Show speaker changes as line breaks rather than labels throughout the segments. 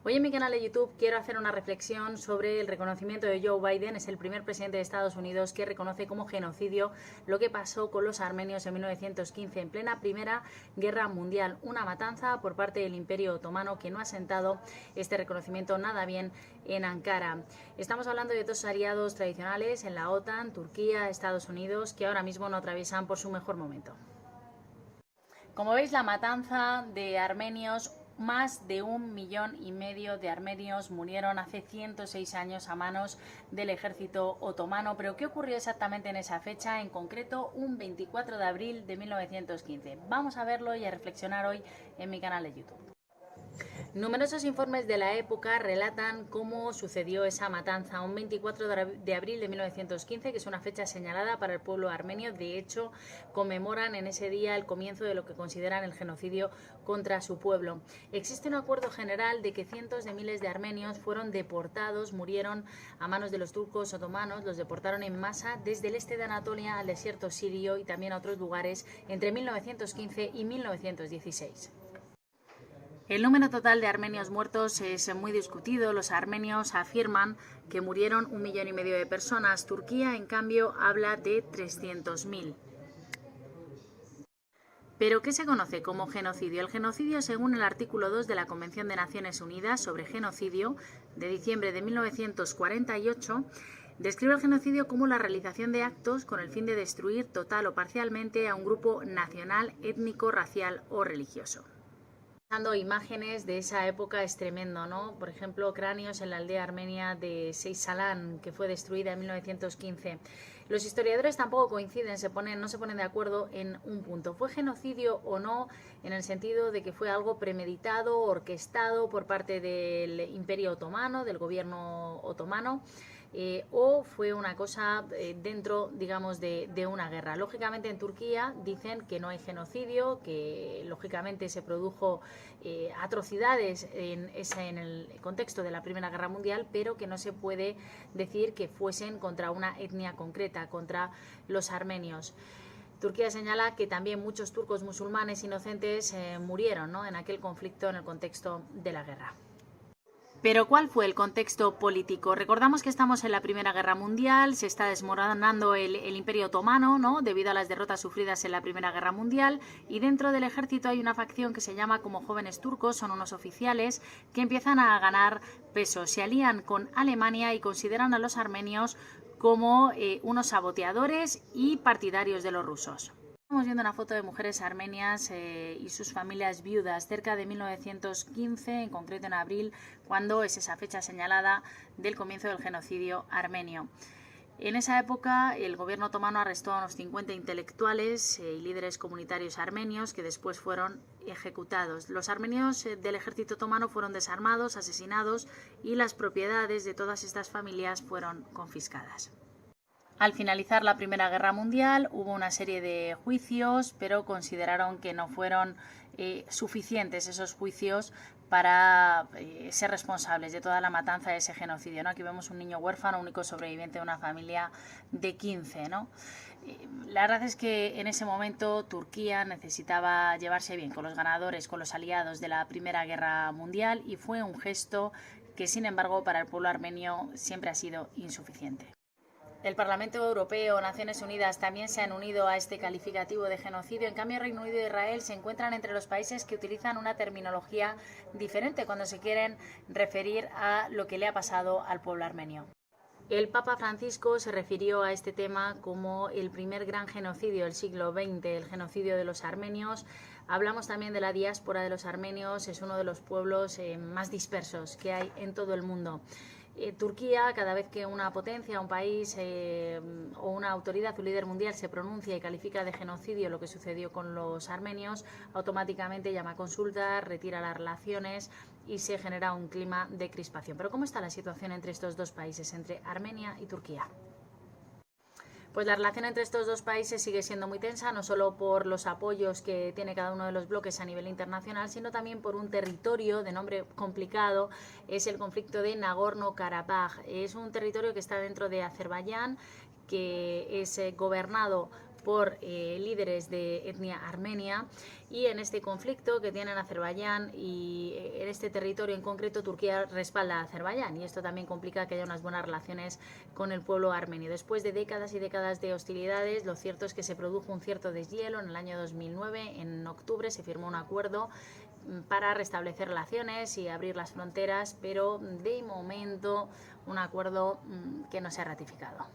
Hoy en mi canal de YouTube quiero hacer una reflexión sobre el reconocimiento de Joe Biden. Es el primer presidente de Estados Unidos que reconoce como genocidio lo que pasó con los armenios en 1915, en plena Primera Guerra Mundial. Una matanza por parte del Imperio Otomano que no ha sentado este reconocimiento nada bien en Ankara. Estamos hablando de dos aliados tradicionales en la OTAN, Turquía, Estados Unidos, que ahora mismo no atraviesan por su mejor momento. Como veis, la matanza de armenios, más de 1,5 millones de armenios murieron hace 106 años a manos del ejército otomano. Pero ¿qué ocurrió exactamente en esa fecha? En concreto, un 24 de abril de 1915. Vamos a verlo y a reflexionar hoy en mi canal de YouTube. Numerosos informes de la época relatan cómo sucedió esa matanza un 24 de abril de 1915, que es una fecha señalada para el pueblo armenio. De hecho, conmemoran en ese día el comienzo de lo que consideran el genocidio contra su pueblo. Existe un acuerdo general de que cientos de miles de armenios fueron deportados, murieron a manos de los turcos otomanos, los deportaron en masa desde el este de Anatolia al desierto sirio y también a otros lugares entre 1915 y 1916. El número total de armenios muertos es muy discutido. Los armenios afirman que murieron 1,5 millones de personas. Turquía, en cambio, habla de 300.000. ¿Pero qué se conoce como genocidio? El genocidio, según el artículo 2 de la Convención de Naciones Unidas sobre Genocidio, de diciembre de 1948, describe el genocidio como la realización de actos con el fin de destruir total o parcialmente a un grupo nacional, étnico, racial o religioso. Pasando imágenes de esa época es tremendo, ¿no? Por ejemplo, cráneos en la aldea armenia de Seysalan, que fue destruida en 1915. Los historiadores tampoco coinciden, no se ponen de acuerdo en un punto. ¿Fue genocidio o no? En el sentido de que fue algo premeditado, orquestado por parte del Imperio Otomano, del gobierno otomano. O fue una cosa dentro, digamos, de una guerra. Lógicamente en Turquía dicen que no hay genocidio, que lógicamente se produjo atrocidades en el contexto de la Primera Guerra Mundial, pero que no se puede decir que fuesen contra una etnia concreta, contra los armenios. Turquía señala que también muchos turcos musulmanes inocentes murieron, ¿no?, en aquel conflicto, en el contexto de la guerra. Pero ¿cuál fue el contexto político? Recordamos que estamos en la Primera Guerra Mundial, se está desmoronando el Imperio Otomano, ¿no?, debido a las derrotas sufridas en la Primera Guerra Mundial, y dentro del ejército hay una facción que se llama como Jóvenes Turcos, son unos oficiales que empiezan a ganar peso, se alían con Alemania y consideran a los armenios como unos saboteadores y partidarios de los rusos. Estamos viendo una foto de mujeres armenias y sus familias viudas cerca de 1915, en concreto en abril, cuando es esa fecha señalada del comienzo del genocidio armenio. En esa época el gobierno otomano arrestó a unos 50 intelectuales y líderes comunitarios armenios que después fueron ejecutados. Los armenios del ejército otomano fueron desarmados, asesinados y las propiedades de todas estas familias fueron confiscadas. Al finalizar la Primera Guerra Mundial hubo una serie de juicios, pero consideraron que no fueron suficientes esos juicios para ser responsables de toda la matanza de ese genocidio, ¿no? Aquí vemos un niño huérfano, único sobreviviente de una familia de 15, ¿no? La verdad es que en ese momento Turquía necesitaba llevarse bien con los ganadores, con los aliados de la Primera Guerra Mundial, y fue un gesto que, sin embargo, para el pueblo armenio siempre ha sido insuficiente. El Parlamento Europeo, Naciones Unidas también se han unido a este calificativo de genocidio. En cambio, Reino Unido e Israel se encuentran entre los países que utilizan una terminología diferente cuando se quieren referir a lo que le ha pasado al pueblo armenio. El Papa Francisco se refirió a este tema como el primer gran genocidio del siglo XX, el genocidio de los armenios. Hablamos también de la diáspora de los armenios, es uno de los pueblos más dispersos que hay en todo el mundo. Turquía, cada vez que una potencia, un país o una autoridad, un líder mundial se pronuncia y califica de genocidio lo que sucedió con los armenios, automáticamente llama a consulta, retira las relaciones y se genera un clima de crispación. Pero ¿cómo está la situación entre estos dos países, entre Armenia y Turquía? Pues la relación entre estos dos países sigue siendo muy tensa, no solo por los apoyos que tiene cada uno de los bloques a nivel internacional, sino también por un territorio de nombre complicado. Es el conflicto de Nagorno-Karabaj. Es un territorio que está dentro de Azerbaiyán, que es gobernado por líderes de etnia armenia, y en este conflicto que tienen Azerbaiyán y en este territorio en concreto Turquía respalda a Azerbaiyán, y esto también complica que haya unas buenas relaciones con el pueblo armenio. Después de décadas y décadas de hostilidades, lo cierto es que se produjo un cierto deshielo en el año 2009. En octubre se firmó un acuerdo para restablecer relaciones y abrir las fronteras, pero de momento un acuerdo que no se ha ratificado.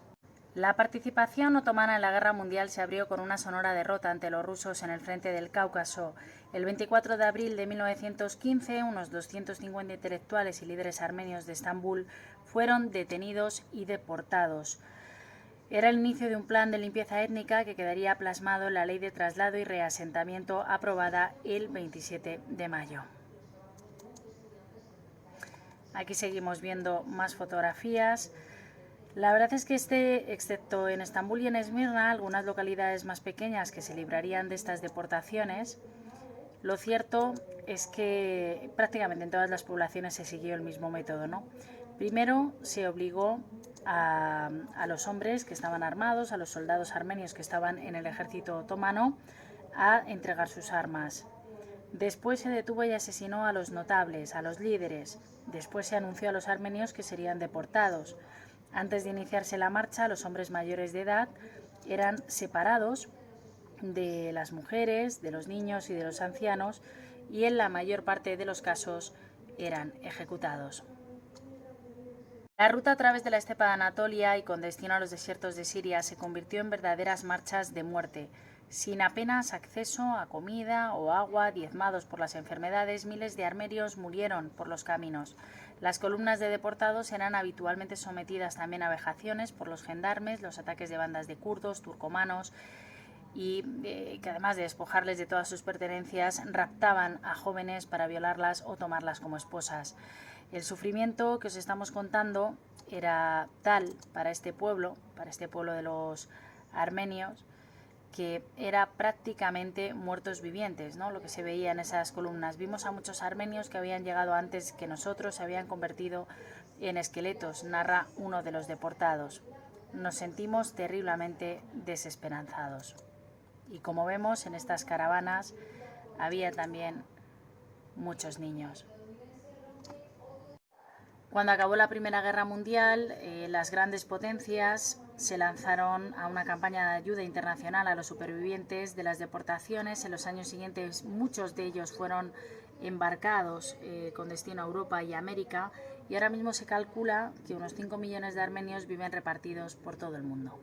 La participación otomana en la Guerra Mundial se abrió con una sonora derrota ante los rusos en el frente del Cáucaso. El 24 de abril de 1915, unos 250 intelectuales y líderes armenios de Estambul fueron detenidos y deportados. Era el inicio de un plan de limpieza étnica que quedaría plasmado en la Ley de Traslado y Reasentamiento aprobada el 27 de mayo. Aquí seguimos viendo más fotografías. La verdad es que excepto en Estambul y en Esmirna, algunas localidades más pequeñas que se librarían de estas deportaciones, lo cierto es que prácticamente en todas las poblaciones se siguió el mismo método, ¿no? Primero se obligó a los hombres que estaban armados, a los soldados armenios que estaban en el ejército otomano, a entregar sus armas. Después se detuvo y asesinó a los notables, a los líderes. Después se anunció a los armenios que serían deportados. Antes de iniciarse la marcha, los hombres mayores de edad eran separados de las mujeres, de los niños y de los ancianos, y en la mayor parte de los casos eran ejecutados. La ruta a través de la estepa de Anatolia y con destino a los desiertos de Siria se convirtió en verdaderas marchas de muerte. Sin apenas acceso a comida o agua, diezmados por las enfermedades, miles de armenios murieron por los caminos. Las columnas de deportados eran habitualmente sometidas también a vejaciones por los gendarmes, los ataques de bandas de kurdos, turcomanos, y que además de despojarles de todas sus pertenencias, raptaban a jóvenes para violarlas o tomarlas como esposas. El sufrimiento que os estamos contando era tal para este pueblo de los armenios, que era prácticamente muertos vivientes, ¿no? Lo que se veía en esas columnas. Vimos a muchos armenios que habían llegado antes que nosotros, se habían convertido en esqueletos, narra uno de los deportados. Nos sentimos terriblemente desesperanzados. Y como vemos, en estas caravanas había también muchos niños. Cuando acabó la Primera Guerra Mundial, las grandes potencias se lanzaron a una campaña de ayuda internacional a los supervivientes de las deportaciones. En los años siguientes, muchos de ellos fueron embarcados con destino a Europa y América, y ahora mismo se calcula que unos 5 millones de armenios viven repartidos por todo el mundo.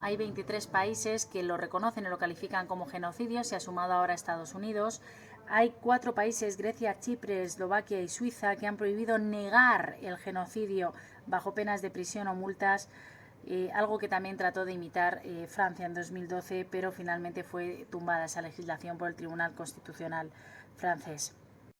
Hay 23 países que lo reconocen y lo califican como genocidio, se ha sumado ahora Estados Unidos. Hay 4 países, Grecia, Chipre, Eslovaquia y Suiza, que han prohibido negar el genocidio bajo penas de prisión o multas, algo que también trató de imitar Francia en 2012, pero finalmente fue tumbada esa legislación por el Tribunal Constitucional francés.